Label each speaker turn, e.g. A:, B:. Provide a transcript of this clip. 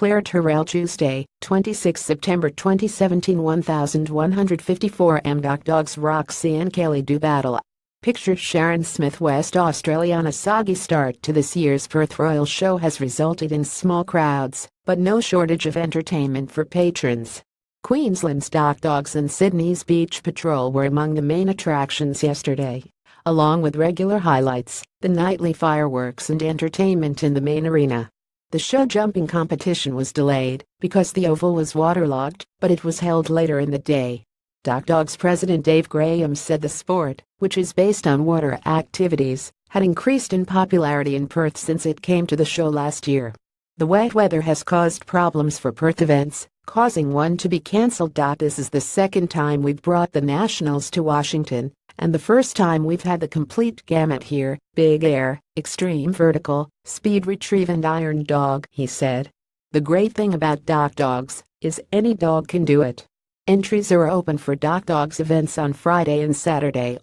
A: declared TyrrellTuesday, 26 September 2017. 1154 Dogs Roxy and Kaylee do battle. Picture Sharon Smith, West Australian. A soggy start to this year's Perth Royal Show has resulted in small crowds, but no shortage of entertainment for patrons. Queensland's Dogs and Sydney's Beach Patrol were among the main attractions yesterday, along with regular highlights, the nightly fireworks and entertainment in the main arena. The show jumping competition was delayed because the oval was waterlogged, but it was held later in the day. Dogs president Dave Graham said the sport, which is based on water activities, had increased in popularity in Perth since it came to the show last year. The wet weather has caused problems for Perth events, causing one to be cancelled. This is the second time we've brought the Nationals to Washington, and the first time we've had the complete gamut here: big air, extreme vertical, speed retrieve and iron dog, he said. The great thing about Dogs is any dog can do it. Entries are open for Dogs events on Friday and Saturday,